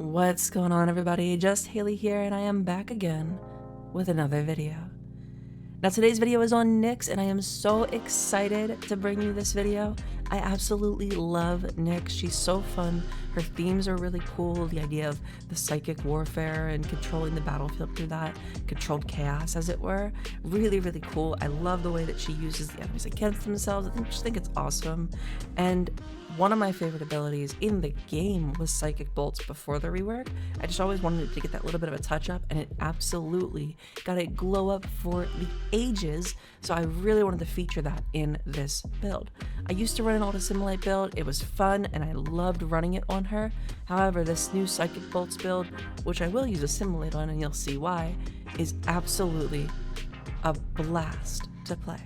What's going on, everybody? Just Haley here, and I am back again with another video. Now today's video is on Nyx, and I am so excited to bring you this video. I absolutely love Nyx. She's so fun. Her themes are really cool. The idea of the psychic warfare and controlling the battlefield through that, controlled chaos as it were, really, really cool. I love the way that she uses the enemies against themselves. I just think it's awesome. And one of my favorite abilities in the game was Psychic Bolts before the rework. I just always wanted to get that little bit of a touch up, and it absolutely got a glow up for the ages, so I really wanted to feature that in this build. I used to run an old Assimilate build. It was fun, and I loved running it on her. However, this new Psychic Bolts build, which I will use Assimilate on, and you'll see why, is absolutely a blast to play.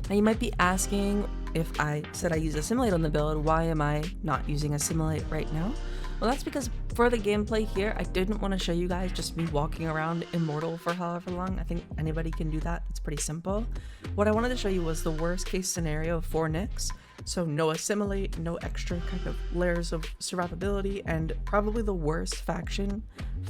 Now you might be asking, if I said I use Assimilate on the build, why am I not using Assimilate right now? Well, that's because for the gameplay here, I didn't want to show you guys just me walking around immortal for however long. I think anybody can do that. It's pretty simple. What I wanted to show you was the worst case scenario for Nyx. So no Assimilate, no extra kind of layers of survivability, and probably the worst faction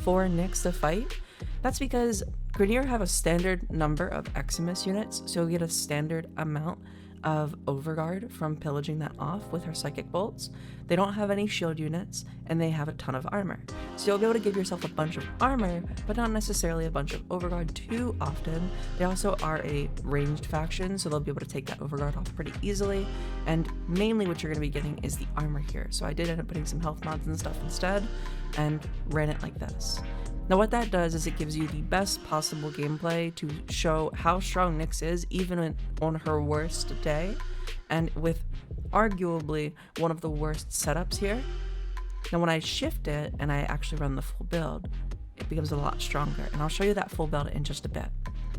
for Nyx to fight. That's because Grineer have a standard number of Eximus units, so you'll get a standard amount of Overguard from pillaging that off with her Psychic Bolts. They don't have any shield units, and they have a ton of armor. So you'll be able to give yourself a bunch of armor, but not necessarily a bunch of Overguard too often. They also are a ranged faction, so they'll be able to take that Overguard off pretty easily, and mainly what you're going to be getting is the armor here. So I did end up putting some health mods and stuff instead, and ran it like this. Now what that does is it gives you the best possible gameplay to show how strong Nyx is, even on her worst day, and with arguably one of the worst setups here. Now when I shift it and I actually run the full build, it becomes a lot stronger, and I'll show you that full build in just a bit.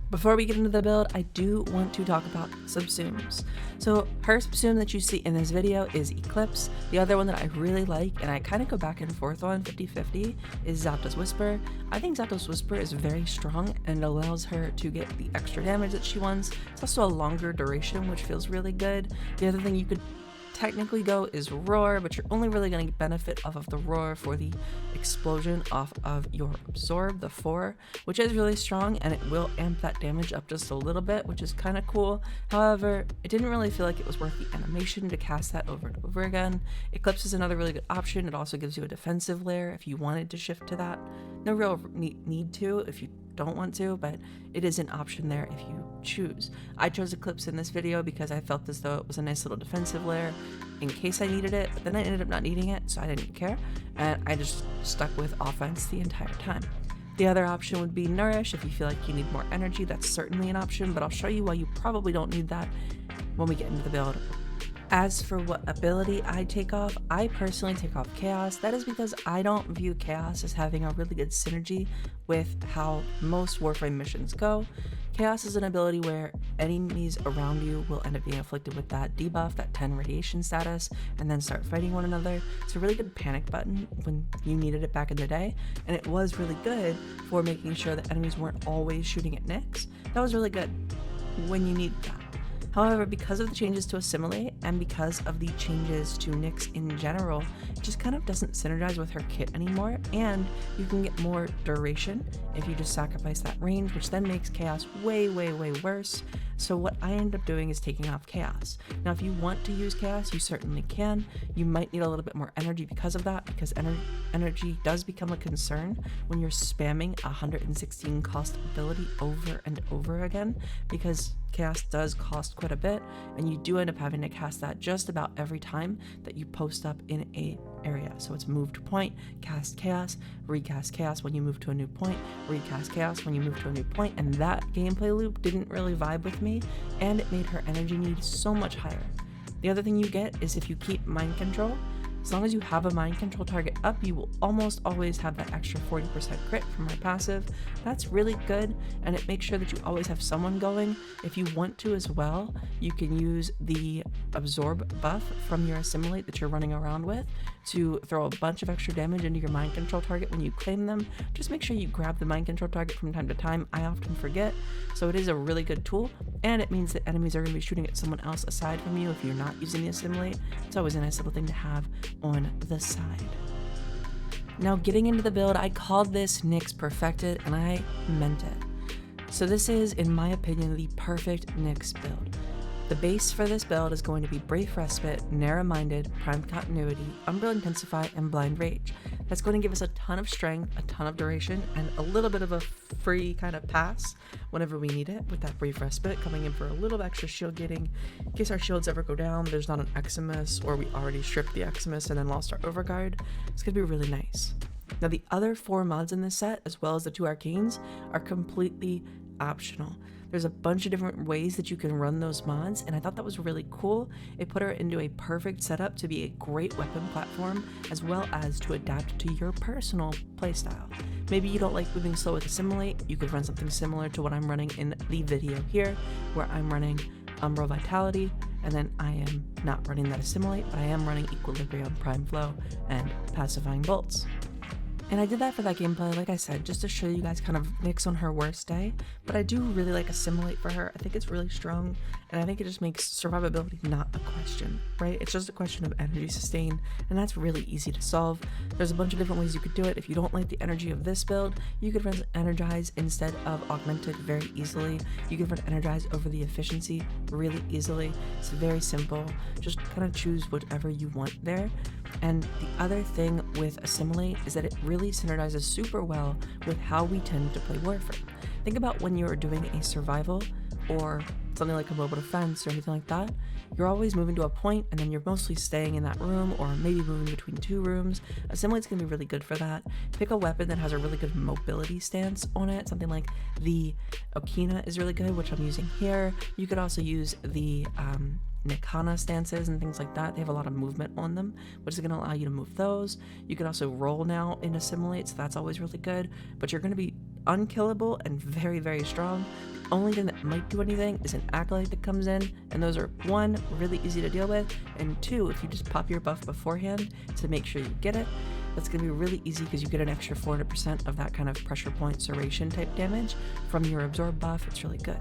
Before we get into the build, I do want to talk about subsumes. So her subsume that you see in this video is Eclipse. The other one that I really like, and I kind of go back and forth on 50-50, is Zapdos Whisper. I think Zapdos Whisper is very strong and allows her to get the extra damage that she wants. It's also a longer duration, which feels really good. The other thing you could technically go is Roar, but you're only really going to benefit off of the Roar for the explosion off of your Absorb, the 4, which is really strong, and it will amp that damage up just a little bit, which is kind of cool. However, it didn't really feel like it was worth the animation to cast that over and over again. Eclipse is another really good option. It also gives you a defensive layer if you wanted to shift to that. No real need to if you don't want to, but it is an option there if you choose. I chose Eclipse in this video because I felt as though it was a nice little defensive layer in case I needed it, but then I ended up not needing it, so I didn't care, and I just stuck with offense the entire time. The other option would be Nourish. If you feel like you need more energy, that's certainly an option, but I'll show you why you probably don't need that when we get into the build. As for what ability I take off, I personally take off Chaos. That is because I don't view Chaos as having a really good synergy with how most Warframe missions go. Chaos is an ability where enemies around you will end up being afflicted with that debuff, that 10 radiation status, and then start fighting one another. It's a really good panic button when you needed it back in the day, and it was really good for making sure that enemies weren't always shooting at Nyx. That was really good when you need that. However, because of the changes to Assimilate and because of the changes to Nyx in general, it just kind of doesn't synergize with her kit anymore, and you can get more duration if you just sacrifice that range, which then makes Chaos way, way, way worse. So what I end up doing is taking off Chaos. Now, if you want to use Chaos, you certainly can. You might need a little bit more energy because of that, because energy does become a concern when you're spamming 116 cost ability over and over again, because Chaos does cost quite a bit, and you do end up having to cast that just about every time that you post up in a area. So it's move to point, cast Chaos, recast Chaos when you move to a new point, recast Chaos when you move to a new point, and that gameplay loop didn't really vibe with me, and it made her energy need so much higher. The other thing you get is if you keep mind control, as long as you have a mind control target up, you will almost always have that extra 40% crit from her passive. That's really good, and it makes sure that you always have someone going. If you want to as well, you can use the Absorb buff from your Assimilate that you're running around with to throw a bunch of extra damage into your mind control target when you claim them. Just make sure you grab the mind control target from time to time. I often forget, so it is a really good tool, and it means that enemies are going to be shooting at someone else aside from you if you're not using the Assimilate. It's always a nice little thing to have on the side. Now getting into the build, I called this Nyx Perfected, and I meant it. So this is, in my opinion, the perfect Nyx build. The base for this build is going to be Brief Respite, Narrow-Minded, Prime Continuity, Umbral Intensify, and Blind Rage. That's going to give us a ton of strength, a ton of duration, and a little bit of a free kind of pass whenever we need it, with that Brief Respite coming in for a little extra shield gating. In case our shields ever go down, there's not an Eximus, or we already stripped the Eximus and then lost our Overguard. It's going to be really nice. Now the other 4 mods in this set, as well as the 2 arcanes, are completely optional. There's a bunch of different ways that you can run those mods, and I thought that was really cool. It put her into a perfect setup to be a great weapon platform, as well as to adapt to your personal playstyle. Maybe you don't like moving slow with Assimilate, you could run something similar to what I'm running in the video here, where I'm running Umbral Vitality, and then I am not running that Assimilate, but I am running Equilibrium, Prime Flow, and Pacifying Bolts. And I did that for that gameplay, like I said, just to show you guys kind of Nyx on her worst day. But I do really like Assimilate for her. I think it's really strong, and I think it just makes survivability not a question, right? It's just a question of energy sustain, and that's really easy to solve. There's a bunch of different ways you could do it. If you don't like the energy of this build, you could run Energize instead of Augmented very easily. You could run Energize over the efficiency really easily. It's very simple. Just kind of choose whatever you want there. And the other thing with Assimilate is that it really synergizes super well with how we tend to play Warframe. Think about when you're doing a survival or something like a mobile defense or anything like that. You're always moving to a point, and then you're mostly staying in that room or maybe moving between 2 rooms. Assimilate's going to be really good for that. Pick a weapon that has a really good mobility stance on it. Something like the Okina is really good, which I'm using here. You could also use the Nikana stances and things like that. They have a lot of movement on them, which is going to allow you to move those. You can also roll now in Assimilate, so that's always really good, but you're going to be unkillable and very, very strong. The only thing that might do anything is an Acolyte that comes in, and those are 1, really easy to deal with, and 2, if you just pop your buff beforehand to make sure you get it, that's going to be really easy because you get an extra 400% of that kind of pressure point serration type damage from your absorb buff. It's really good.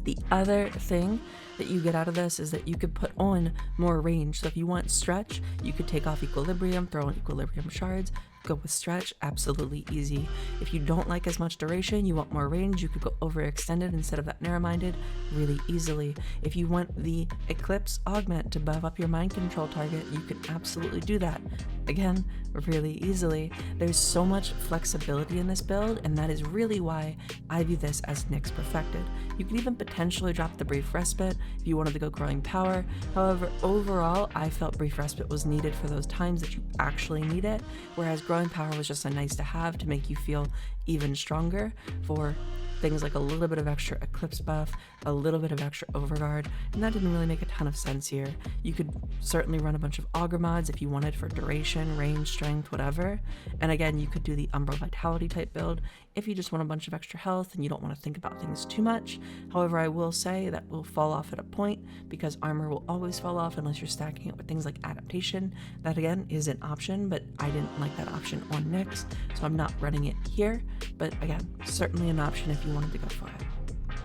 The other thing that you get out of this is that you could put on more range. So if you want stretch, you could take off Equilibrium, throw in Equilibrium Shards, go with stretch, absolutely easy. If you don't like as much duration, you want more range, you could go overextended instead of that narrow-minded really easily. If you want the Eclipse Augment to buff up your mind control target, you can absolutely do that. Again, really easily. There's so much flexibility in this build, and that is really why I view this as Nyx Perfected. You can even potentially drop the Brief Respite if you wanted to go Growing Power. However, overall, I felt Brief Respite was needed for those times that you actually need it, whereas Growing Power was just a nice to have to make you feel even stronger for things like a little bit of extra Eclipse buff, a little bit of extra Overguard, and that didn't really make a ton of sense here. You could certainly run a bunch of Augur mods if you wanted for duration, range, strength, whatever. And again, you could do the Umbral Vitality type build if you just want a bunch of extra health and you don't want to think about things too much. However, I will say that will fall off at a point because armor will always fall off unless you're stacking it with things like adaptation. That again is an option, but I didn't like that option on Nyx, so I'm not running it here. But again, certainly an option if you wanted to go for it.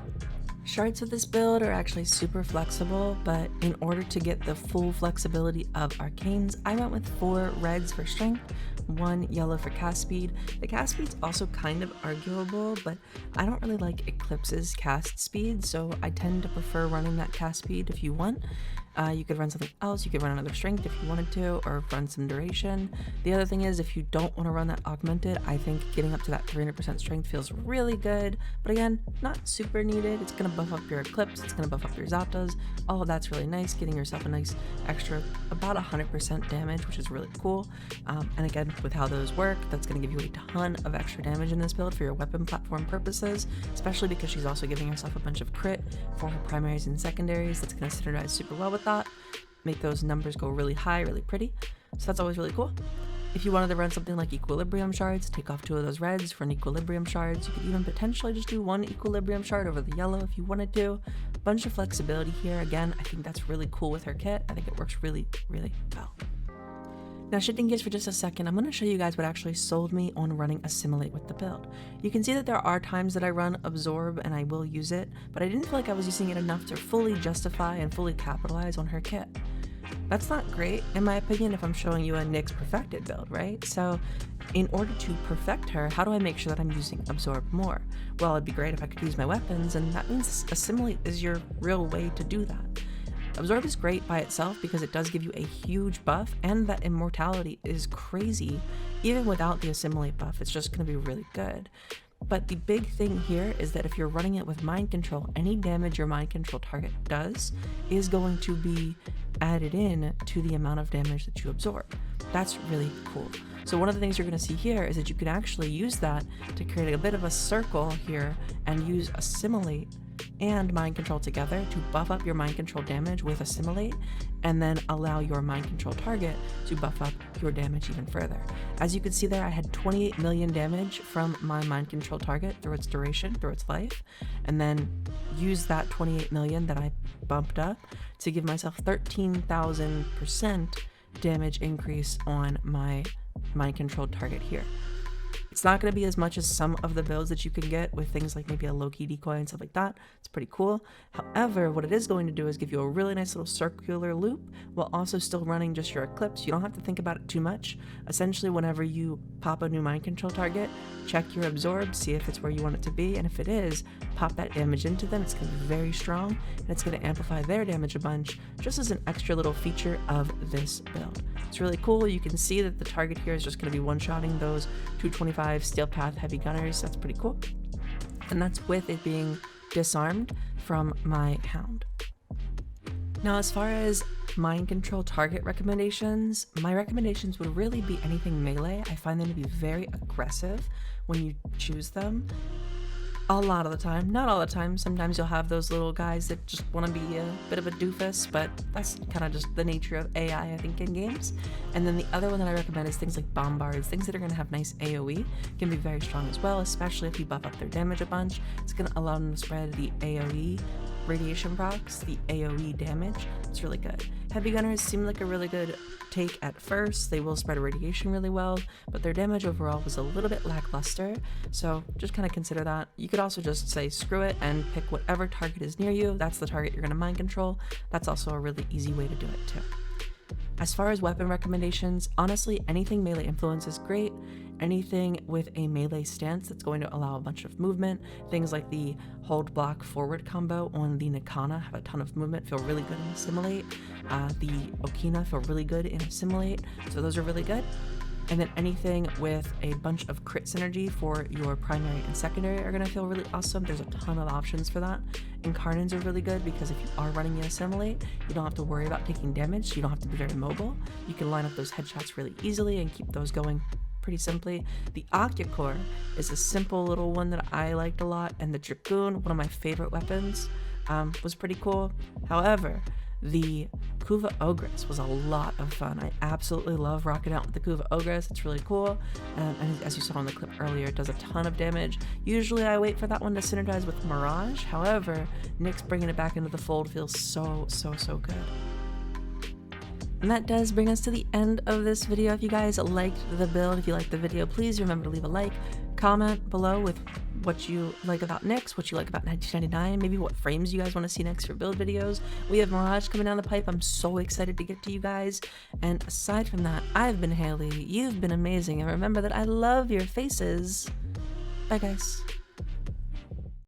Shards of this build are actually super flexible, but in order to get the full flexibility of arcanes, I went with 4 reds for strength, 1 yellow for cast speed. The cast speed's also kind of arguable, but I don't really like Eclipse's cast speed, so I tend to prefer running that cast speed if you want. You could run something else, you could run another strength if you wanted to, or run some duration. The other thing is, if you don't want to run that augmented, I think getting up to that 300% strength feels really good, but again, not super needed. It's going to buff up your Eclipse, it's going to buff up your Zapdos, all of that's really nice, getting yourself a nice extra, about 100% damage, which is really cool. And again, with how those work, that's going to give you a ton of extra damage in this build for your weapon platform purposes, especially because she's also giving herself a bunch of crit for her primaries and secondaries. That's going to synergize super well with that, make those numbers go really high, really pretty. So that's always really cool. If you wanted to run something like Equilibrium Shards, take off 2 of those reds for an Equilibrium Shards. You could even potentially just do 1 Equilibrium Shard over the yellow if you wanted to. Bunch of flexibility here. Again, I think that's really cool with her kit. I think it works really, really well. Now, shifting gears for just a second, I'm going to show you guys what actually sold me on running Assimilate with the build. You can see that there are times that I run Absorb and I will use it, but I didn't feel like I was using it enough to fully justify and fully capitalize on her kit. That's not great, in my opinion, if I'm showing you a Nyx perfected build, right? So in order to perfect her, how do I make sure that I'm using Absorb more? Well, it'd be great if I could use my weapons, and that means Assimilate is your real way to do that. Absorb is great by itself because it does give you a huge buff, and that immortality is crazy. Even without the Assimilate buff, it's just going to be really good. But the big thing here is that if you're running it with mind control, any damage your mind control target does is going to be added in to the amount of damage that you absorb. That's really cool. So one of the things you're going to see here is that you can actually use that to create a bit of a circle here and use Assimilate and mind control together to buff up your mind control damage with Assimilate, and then allow your mind control target to buff up your damage even further. As you can see there, I had 28 million damage from my mind control target through its duration, through its life, and then use that 28 million that I bumped up to give myself 13,000% damage increase on my mind controlled target here. It's not going to be as much as some of the builds that you can get with things like maybe a low-key decoy and stuff like that. It's pretty cool. However, what it is going to do is give you a really nice little circular loop while also still running just your Eclipse. You don't have to think about it too much. Essentially, whenever you pop a new mind control target, check your Absorb, see if it's where you want it to be, and if it is, pop that damage into them. It's going to be very strong, and it's going to amplify their damage a bunch, just as an extra little feature of this build. It's really cool. You can see that the target here is just going to be one-shotting those 225 Steel Path heavy gunners. That's pretty cool. And that's with it being disarmed from my Hound. Now, as far as mind control target recommendations, my recommendations would really be anything melee. I find them to be very aggressive when you choose them. A lot of the time, not all the time. Sometimes you'll have those little guys that just want to be a bit of a doofus, but that's kind of just the nature of AI, I think, in games. And then the other one that I recommend is things like bombards, things that are going to have nice AoE, can be very strong as well, especially if you buff up their damage a bunch. It's going to allow them to spread the AoE radiation procs, the AoE damage. It's really good. Heavy gunners seem like a really good take at first. They will spread radiation really well, but their damage overall was a little bit lackluster, so just kind of consider that. You could also just say screw it and pick whatever target is near you. That's the target you're going to mind control. That's also a really easy way to do it too. As far as weapon recommendations, honestly, anything melee influence is great. Anything with a melee stance that's going to allow a bunch of movement. Things like the hold block forward combo on the Nikana have a ton of movement, feel really good in Assimilate. The Okina feel really good in Assimilate, so those are really good. And then anything with a bunch of crit synergy for your primary and secondary are going to feel really awesome. There's a ton of options for that. Incarnants are really good because if you are running the Assimilate, you don't have to worry about taking damage, so you don't have to be very mobile. You can line up those headshots really easily and keep those going pretty simply. The Octacore is a simple little one that I liked a lot, and the Dragoon, one of my favorite weapons, was pretty cool. However, the Kuva Ogress was a lot of fun. I absolutely love rocking out with the Kuva Ogress. It's really cool. And as you saw in the clip earlier, it does a ton of damage. Usually I wait for that one to synergize with Mirage. However, Nyx bringing it back into the fold feels so good. And that does bring us to the end of this video. If you guys liked the build, if you liked the video, please remember to leave a like, comment below with what you like about Nyx, what you like about 1999, maybe what frames you guys want to see next for build videos. We have Mirage coming down the pipe. I'm so excited to get to you guys. And aside from that, I've been Haley. You've been amazing. And remember that I love your faces. Bye, guys.